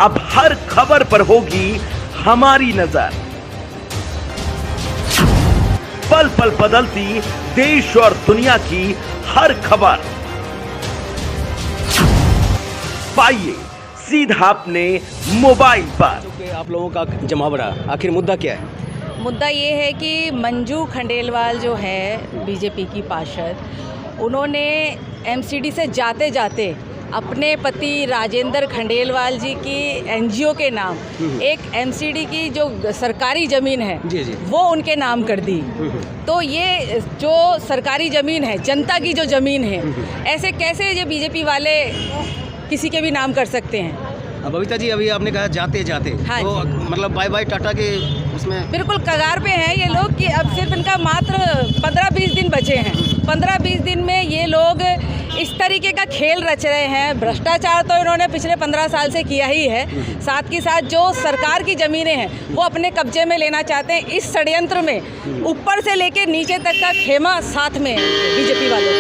अब हर खबर पर होगी हमारी नजर। पल पल बदलती देश और दुनिया की हर खबर पाइए सीधा अपने मोबाइल पर। आप लोगों का जमावड़ा, आखिर मुद्दा क्या है? मुद्दा ये है कि मंजू खंडेलवाल जो है बीजेपी की पार्षद, उन्होंने एमसीडी से जाते जाते अपने पति राजेंद्र खंडेलवाल जी की एनजीओ के नाम एक एमसीडी की जो सरकारी ज़मीन है जी जी। वो उनके नाम कर दी। तो ये जो सरकारी ज़मीन है, जनता की जो ज़मीन है, ऐसे कैसे ये बीजेपी वाले किसी के भी नाम कर सकते हैं? बबीता जी, अभी आपने कहा जाते जाते, हाँ तो मतलब बाय बाय टाटा के उसमें बिल्कुल कगार पे हैं ये लोग कि अब सिर्फ इनका मात्र 15-20 दिन बचे हैं। 15-20 दिन में ये लोग इस तरीके का खेल रच रहे हैं। भ्रष्टाचार तो इन्होंने पिछले 15 साल से किया ही है, साथ के साथ जो सरकार की ज़मीनें हैं वो अपने कब्जे में लेना चाहते हैं। इस षड्यंत्र में ऊपर से लेकर नीचे तक का खेमा साथ में बीजेपी वालों के।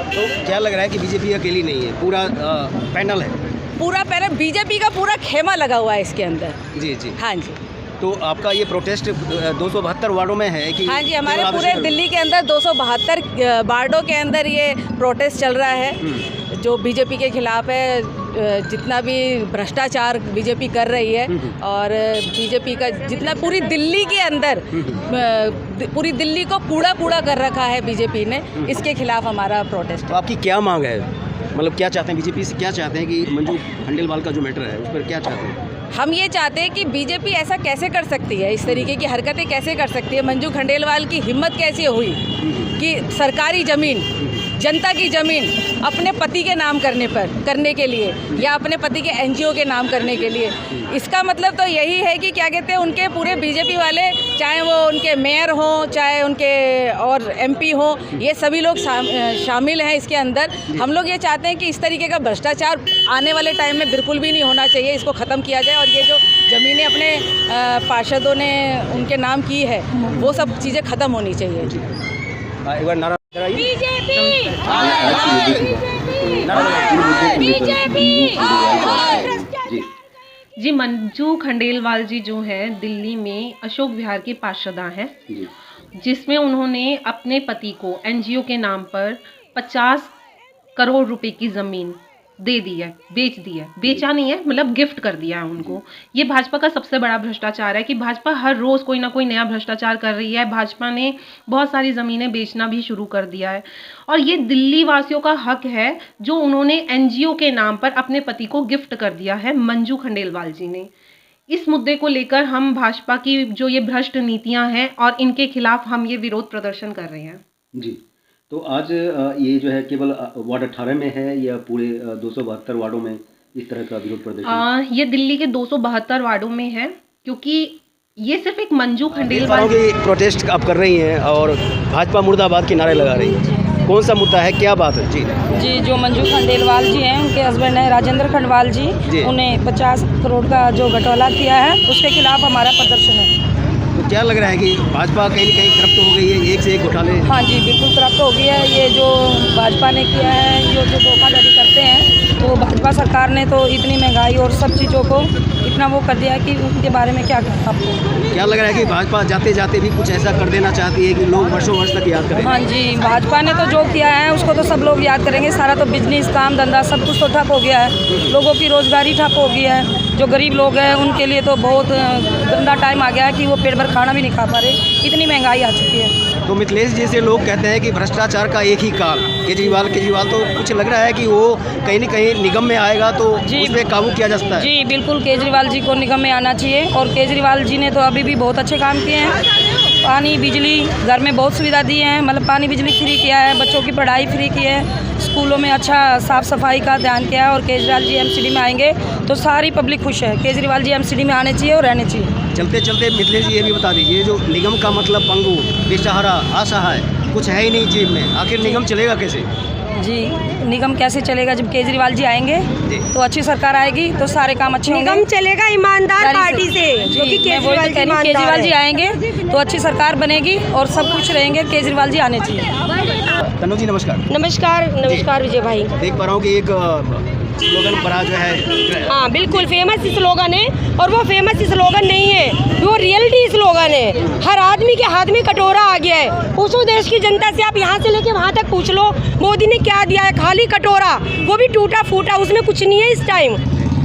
तो क्या लग रहा है कि बीजेपी अकेली नहीं है, पूरा पैनल है? पूरा पैनल, बीजेपी का पूरा खेमा लगा हुआ है इसके अंदर। जी जी। हाँ जी। तो आपका ये प्रोटेस्ट 272 वार्डों में है कि? हाँ जी, हमारे पूरे दिल्ली के अंदर 272 वार्डों के अंदर ये प्रोटेस्ट चल रहा है जो बीजेपी के खिलाफ है। जितना भी भ्रष्टाचार बीजेपी कर रही है और बीजेपी का जितना पूरी दिल्ली के अंदर पूरी दिल्ली को कूड़ा कूड़ा कर रखा है बीजेपी ने, इसके खिलाफ हमारा प्रोटेस्ट। तो आपकी क्या मांग है, मतलब क्या चाहते हैं बीजेपी से, क्या चाहते हैं कि मंजू खंडेलवाल का जो मैटर है उस पर क्या चाहते हैं? हम ये चाहते हैं कि बीजेपी ऐसा कैसे कर सकती है, इस तरीके की हरकतें कैसे कर सकती है? मंजू खंडेलवाल की हिम्मत कैसे हुई कि सरकारी ज़मीन, जनता की ज़मीन अपने पति के नाम करने के लिए या अपने पति के एनजीओ के नाम करने के लिए? इसका मतलब तो यही है कि क्या कहते हैं, उनके पूरे बीजेपी वाले, चाहे वो उनके मेयर हों, चाहे उनके और एमपी हों, ये सभी लोग शामिल हैं इसके अंदर। हम लोग ये चाहते हैं कि इस तरीके का भ्रष्टाचार आने वाले टाइम में बिल्कुल भी नहीं होना चाहिए, इसको ख़त्म किया जाए और ये जो ज़मीनें अपने पार्षदों ने उनके नाम की है वो सब चीज़ें ख़त्म होनी चाहिए। एक बार नारा जी। मंजू खंडेलवाल जी जो हैं दिल्ली में अशोक विहार के पार्षद हैं, जिसमें उन्होंने अपने पति को एनजीओ के नाम पर 50 करोड़ रुपए की ज़मीन दे दी है, बेच दी है, बेचा नहीं है, मतलब गिफ्ट कर दिया है उनको। ये भाजपा का सबसे बड़ा भ्रष्टाचार है कि भाजपा हर रोज़ कोई ना कोई नया भ्रष्टाचार कर रही है। भाजपा ने बहुत सारी ज़मीनें बेचना भी शुरू कर दिया है और ये दिल्ली वासियों का हक है जो उन्होंने एनजीओ के नाम पर अपने पति को गिफ्ट कर दिया है मंजू खंडेलवाल जी ने। इस मुद्दे को लेकर हम भाजपा की जो ये भ्रष्ट नीतियाँ हैं और इनके खिलाफ हम ये विरोध प्रदर्शन कर रहे हैं। जी। तो आज ये जो है केवल वार्ड 18 में है या पूरे 272 वार्डों में इस तरह का विरोध प्रदर्शन? ये दिल्ली के 272 वार्डों में है, क्योंकि ये सिर्फ एक मंजू खंडेलवाल की प्रोटेस्ट आप कर रही हैं और भाजपा मुर्दाबाद के नारे लगा रही है। कौन सा मुद्दा है, क्या बात है? जी, जो मंजू खंडेलवाल जी हैं, उनके हस्बैंड हैं राजेंद्र खंडेलवाल जी, उन्हें 50 करोड़ का जो घोटाला किया है उसके खिलाफ हमारा प्रदर्शन है। तो क्या लग रहा है कि भाजपा कहीं न कहीं करप्ट हो गई है, एक से एक घोटाले? हाँ जी, बिल्कुल करप्ट हो गई है। ये जो भाजपा ने किया है, जो धोखाधड़ी करते हैं, तो भाजपा सरकार ने तो इतनी महंगाई और सब चीज़ों को इतना वो कर दिया कि उनके बारे में क्या आपको क्या लग रहा है कि भाजपा जाते जाते भी कुछ ऐसा कर देना चाहती है कि लोग वर्षों वर्ष तक याद करें? हाँ जी, भाजपा ने तो जो किया है उसको तो सब लोग याद करेंगे। सारा तो बिजनेस, काम धंधा सब कुछ तो ठप हो गया है, लोगों की रोजगारी ठप हो गई है। जो गरीब लोग हैं उनके लिए तो बहुत गंदा टाइम आ गया है कि वो पेट भर खाना भी नहीं खा पा रहे, इतनी महंगाई आ चुकी है। तो मिथिलेश जैसे लोग कहते हैं कि भ्रष्टाचार का एक ही काल केजरीवाल तो कुछ लग रहा है कि वो कहीं न कहीं निगम में आएगा तो उस पर काबू किया जा सकता है। जी बिल्कुल, केजरीवाल जी को निगम में आना चाहिए और केजरीवाल जी ने तो अभी भी बहुत अच्छे काम किए हैं। पानी बिजली घर में बहुत सुविधा दी है, मतलब पानी बिजली फ्री किया है, बच्चों की पढ़ाई फ्री की है, स्कूलों में अच्छा साफ़ सफाई का ध्यान किया है। और केजरीवाल जी एमसीडी में आएंगे तो सारी पब्लिक खुश है। केजरीवाल जी एमसीडी में आने चाहिए और रहने चाहिए। चलते चलते मिथिलेश जी ये भी बता दीजिए, जो निगम का मतलब पंगु, बेसहारा, असहाय, कुछ है ही नहीं जेब में, आखिर निगम चलेगा कैसे? जी, निगम कैसे चलेगा? जब केजरीवाल जी आएंगे तो अच्छी सरकार आएगी तो सारे काम अच्छे होंगे। निगम चलेगा ईमानदार पार्टी से, जो कि केजरीवाल जी आएंगे तो अच्छी सरकार बनेगी और सब कुछ रहेंगे। केजरीवाल जी आने चाहिए। तनु जी नमस्कार। नमस्कार विजय भाई। देख पा रहा हूँ कि एक स्लोगन बड़ा जो है। हाँ बिल्कुल फेमस स्लोगन है, और वो फेमस स्लोगन नहीं है, वो रियलिटी स्लोगन है। हर आदमी के हाथ में कटोरा आ गया है। पूछो देश की जनता से, आप यहाँ से लेके वहाँ तक पूछ लो, मोदी ने क्या दिया है? खाली कटोरा, वो भी टूटा फूटा, उसमें कुछ नहीं है इस टाइम,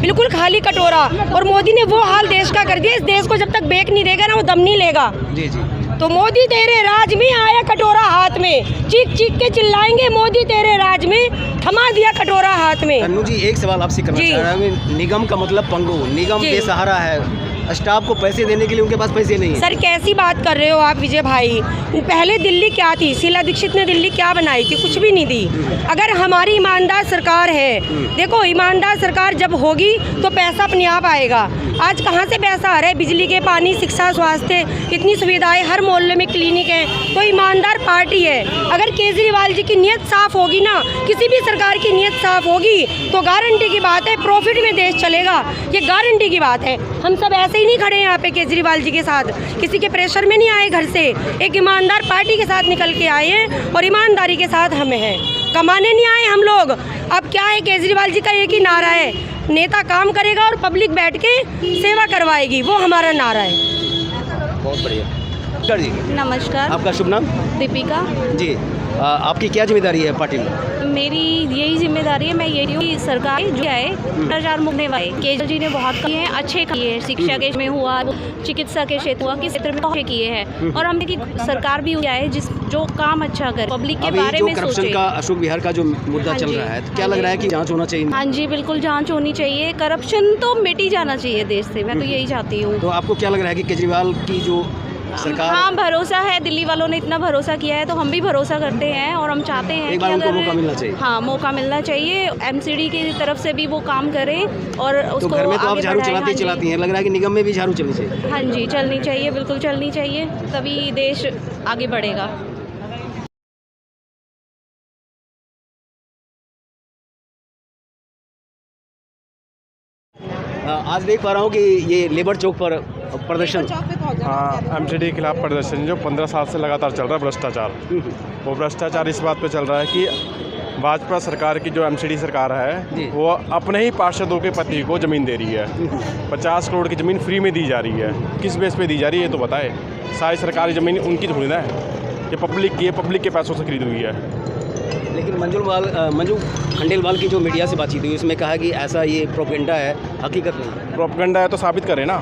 बिल्कुल खाली कटोरा। और मोदी ने वो हाल देश का कर दिया, इस देश को जब तक बेक नहीं देगा ना, वो दम नहीं लेगा। जी जी। तो मोदी तेरे राज में आया कटोरा हाथ में, चीख चीख के चिल्लाएंगे मोदी तेरे राज में, थमा दिया कटोरा हाथ में। तन्नू जी, एक सवाल आपसे करना चाह रहा हूँ। निगम का मतलब पंगु, निगम बेसहारा है, स्टाफ को पैसे देने के लिए उनके पास पैसे नहीं है। सर कैसी बात कर रहे हो आप विजय भाई? पहले दिल्ली क्या थी? शीला दीक्षित ने दिल्ली क्या बनाई थी? कुछ भी नहीं दी। अगर हमारी ईमानदार सरकार है, देखो ईमानदार सरकार जब होगी तो पैसा अपने आप आएगा। आज कहाँ से पैसा आ रहा है? बिजली के, पानी, शिक्षा, स्वास्थ्य, इतनी सुविधाएं, हर मोहल्ले में क्लिनिक है। तो ईमानदार पार्टी है। अगर केजरीवाल जी की नीयत साफ होगी ना, किसी भी सरकार की नीयत साफ होगी, तो गारंटी की बात है प्रॉफिट में देश चलेगा। ये गारंटी की बात है। हम सब ऐसे ही नहीं खड़े यहाँ पे केजरीवाल जी के साथ, किसी के प्रेशर में नहीं आए घर से, एक ईमानदार पार्टी के साथ निकल के आए हैं और ईमानदारी के साथ हमें हैं। कमाने नहीं आए हम लोग। अब क्या है, केजरीवाल जी का एक ही नारा है, नेता काम करेगा और पब्लिक बैठ के सेवा करवाएगी, वो हमारा नारा है। बहुत बढ़िया। जी नमस्कार, आपका शुभ नाम? दीपिका। जी, आपकी क्या जिम्मेदारी है पार्टी में? मेरी यही जिम्मेदारी है, मैं यही हूँ कि सरकार जो है भ्रष्टाचार मुक्त वाले केजरीवाल जी ने बहुत किए हैं, अच्छे किए हैं। शिक्षा के में हुआ, चिकित्सा के क्षेत्र हुआ, किस क्षेत्र में बहुत किए हैं। और हमने की सरकार भी हुआ है जिस जो काम अच्छा करे, पब्लिक के बारे में करप्शन सोचे। का अशोक विहार का जो मुद्दा चल रहा है, तो क्या लग रहा है कि जांच होना चाहिए? हाँ जी, बिल्कुल जांच होनी चाहिए। करप्शन तो मिट ही जाना चाहिए देश से, मैं तो यही चाहती हूँ। तो आपको क्या लग रहा है कि केजरीवाल की जो सरकार? हाँ, भरोसा है, दिल्ली वालों ने इतना भरोसा किया है तो हम भी भरोसा करते हैं, और हम चाहते हैं एक बार उनको मौका मिलना चाहिए। हाँ, मौका मिलना चाहिए। एमसीडी की तरफ से भी वो काम करें और उसको तो घर में तो आप आगे झाड़ू बढ़ाएं। चलाती हैं, लग रहा है कि निगम में भी झाड़ू चलनी चाहिए। हाँ जी, चलनी चाहिए, बिल्कुल चलनी चाहिए, तभी देश आगे बढ़ेगा। आज देख पा रहा हूँ कि ये लेबर चौक पर प्रदर्शन, हाँ, एमसीडी के खिलाफ प्रदर्शन जो 15 साल से लगातार चल रहा है, भ्रष्टाचार। वो भ्रष्टाचार इस बात पे चल रहा है कि भाजपा सरकार की जो एमसीडी सरकार है, वो अपने ही पार्षदों के पति को ज़मीन दे रही है। 50 करोड़ की ज़मीन फ्री में दी जा रही है। किस बेस पे दी जा रही है ये तो बताए। सारी सरकारी ज़मीन उनकी थोड़ी ना है, ये पब्लिक की है, पब्लिक के पैसों से खरीदी हुई है। लेकिन मंजू खंडेलवाल की जो मीडिया से बातचीत हुई, उसमें कहा कि ऐसा ये प्रोपेगेंडा है, हकीकत नहीं। प्रोपेगेंडा है तो साबित करें ना,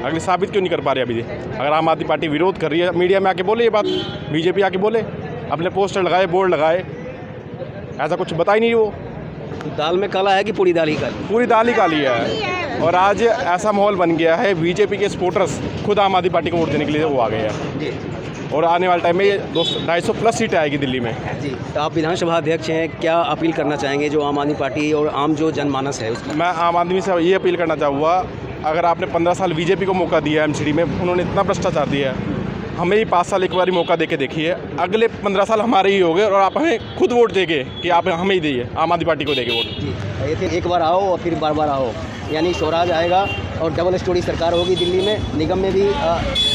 अगले साबित क्यों नहीं कर पा रहे अभी? अगर आम आदमी पार्टी विरोध कर रही है, मीडिया में आके बोले ये बात, बीजेपी आके बोले, अपने पोस्टर लगाए, बोर्ड लगाए, ऐसा कुछ बता ही नहीं। वो दाल में काला है कि पूरी दाल ही काली? पूरी दाल ही काली है। और आज ऐसा माहौल बन गया है, बीजेपी के सपोर्टर्स खुद आम आदमी पार्टी को वोट देने के लिए वो आ गए हैं। और आने वाले टाइम में 250 प्लस सीटें आएगी दिल्ली में। जी, तो आप विधानसभा अध्यक्ष हैं, क्या अपील करना चाहेंगे जो आम आदमी पार्टी और आम जो जनमानस है उसको? मैं आम आदमी से ये अपील करना चाहूँगा, अगर आपने 15 साल बीजेपी को मौका दिया है एमसीडी में, उन्होंने इतना भ्रष्टाचार दिया है, हमें ही 5 साल एक बार मौका दे के देखिए, अगले 15 साल हमारे ही हो गए और आप हमें खुद वोट देंगे कि आप हमें ही दीजिए, आम आदमी पार्टी को देंगे वोट। जी, एक बार आओ और फिर बार बार आओ, यानी स्वराज आएगा और डबल स्टोरी सरकार होगी दिल्ली में। निगम में भी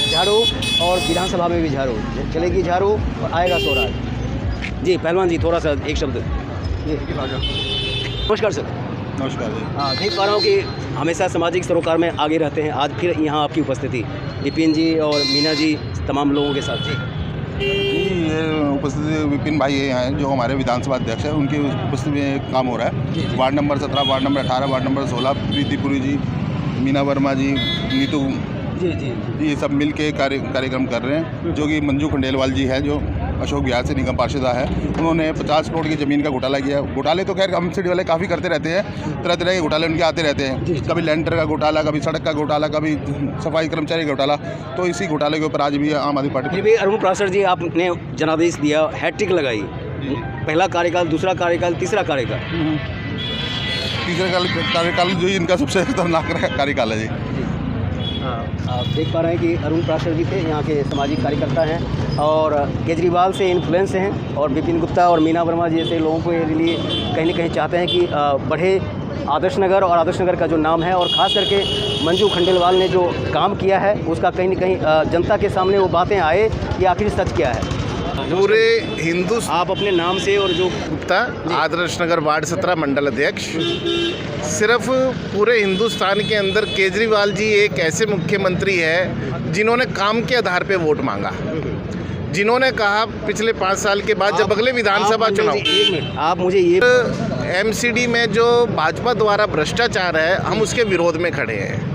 झाड़ू और विधानसभा में भी झाड़ू चलेगी, झाड़ू और आएगा स्वराज। जी पहलवान जी, थोड़ा सा एक शब्द। नमस्कार सर। नमस्कार जी। हाँ, देख पा रहा हूँ कि हमेशा सामाजिक सरोकार में आगे रहते हैं, आज फिर यहाँ आपकी उपस्थिति, विपिन जी और मीना जी तमाम लोगों के साथ। जी, ये उपस्थिति विपिन भाई हैं जो हमारे विधानसभा अध्यक्ष हैं, उनकी उपस्थिति में काम हो रहा है। Ward number 17, ward number 18, ward number 16, प्रीतिपुरी जी, मीना वर्मा जी, नीतू जी जी ये सब मिल के कार्यक्रम कर रहे हैं। जो कि मंजू खंडेलवाल जी है, जो अशोक विहार से निगम पार्षदा है, उन्होंने 50 करोड़ की ज़मीन का घोटाला किया। घोटाले तो खैर एमसीडी वाले काफ़ी करते रहते हैं, तरह तरह के घोटाले उनके आते रहते हैं, कभी लेंटर का घोटाला, कभी सड़क का घोटाला, कभी सफाई कर्मचारी का घोटाला। तो इसी घोटाले के ऊपर आज भी आम आदमी पार्टी। फिर भी अरुण प्रासर जी, आपने जनादेश दिया, हैट्रिक लगाई, पहला कार्यकाल, दूसरा कार्यकाल, तीसरा कार्यकाल। तीसरा कार्यकाल जो इनका सबसे खतरनाक कार्यकाल है। जी आप देख पा रहे हैं कि अरुण प्रासर जी थे, यहाँ के सामाजिक कार्यकर्ता हैं और केजरीवाल से इन्फ्लुएंस हैं, और विपिन गुप्ता और मीना वर्मा जैसे लोगों को लिए कहीं ना कहीं चाहते हैं कि बढ़े आदर्श नगर, और आदर्श नगर का जो नाम है, और ख़ास करके मंजू खंडेलवाल ने जो काम किया है उसका कहीं ना कहीं जनता के सामने वो बातें आए कि आखिर सच क्या है। पूरे हिंदू आप अपने नाम से और जो गुप्ता आदर्श नगर वार्ड 17 मंडल अध्यक्ष। सिर्फ पूरे हिंदुस्तान के अंदर केजरीवाल जी एक ऐसे मुख्यमंत्री है जिन्होंने काम के आधार पे वोट मांगा, जिन्होंने कहा पिछले 5 साल के बाद जब अगले विधानसभा चुनाव, एक मिनट आप मुझे ये एमसीडी में जो भाजपा द्वारा भ्रष्टाचार है हम उसके विरोध में खड़े हैं।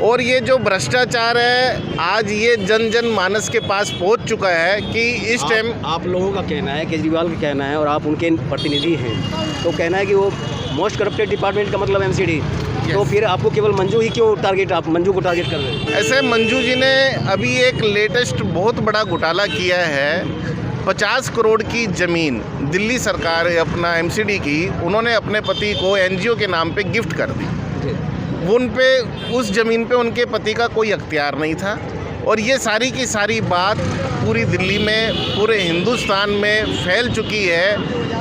और ये जो भ्रष्टाचार है आज ये जन जन मानस के पास पहुंच चुका है कि इस टाइम आप लोगों का कहना है, केजरीवाल का कहना है और आप उनके प्रतिनिधि हैं, तो कहना है कि वो मोस्ट करप्टेड डिपार्टमेंट का मतलब एमसीडी, तो फिर आपको केवल मंजू ही क्यों टारगेट, आप मंजू को टारगेट कर रहे हैं? ऐसे मंजू जी ने अभी एक लेटेस्ट बहुत बड़ा घोटाला किया है। 50 करोड़ की ज़मीन दिल्ली सरकार अपना एमसीडी की, उन्होंने अपने पति को एनजीओ के नाम पे गिफ्ट कर दी। उन पे उस ज़मीन पे उनके पति का कोई अख्तियार नहीं था। और ये सारी की सारी बात पूरी दिल्ली में, पूरे हिंदुस्तान में फैल चुकी है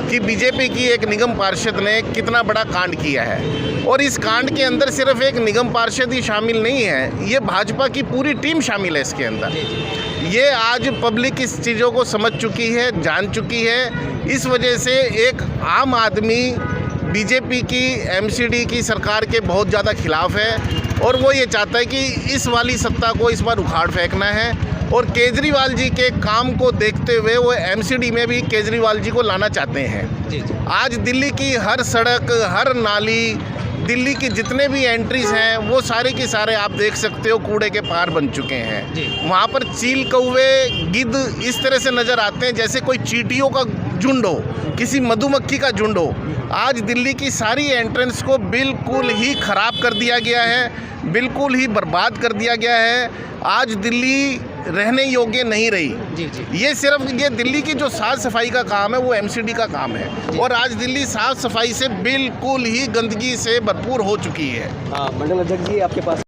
कि बीजेपी की एक निगम पार्षद ने कितना बड़ा कांड किया है। और इस कांड के अंदर सिर्फ एक निगम पार्षद ही शामिल नहीं है, ये भाजपा की पूरी टीम शामिल है इसके अंदर। ये आज पब्लिक इस चीज़ों को समझ चुकी है, जान चुकी है। इस वजह से एक आम आदमी बीजेपी की एमसीडी की सरकार के बहुत ज़्यादा खिलाफ है और वो ये चाहता है कि इस वाली सत्ता को इस बार उखाड़ फेंकना है। और केजरीवाल जी के काम को देखते हुए वो एमसीडी में भी केजरीवाल जी को लाना चाहते हैं। आज दिल्ली की हर सड़क, हर नाली, दिल्ली की जितने भी एंट्रीज हैं वो सारे के सारे आप देख सकते हो कूड़े के पार बन चुके हैं। वहाँ पर चील, कौवे, गिद्ध इस तरह से नज़र आते हैं जैसे कोई चींटियों का झुंड हो, किसी मधुमक्खी का झुंड हो। आज दिल्ली की सारी एंट्रेंस को बिल्कुल ही ख़राब कर दिया गया है, बिल्कुल ही बर्बाद कर दिया गया है। आज दिल्ली रहने योग्य नहीं रही। ये सिर्फ ये दिल्ली की जो साफ़ सफाई का काम है वो एमसीडी का काम है। और आज दिल्ली साफ़ सफाई से बिल्कुल ही गंदगी से भरपूर हो चुकी है। मंडल अध्यक्ष जी आपके पास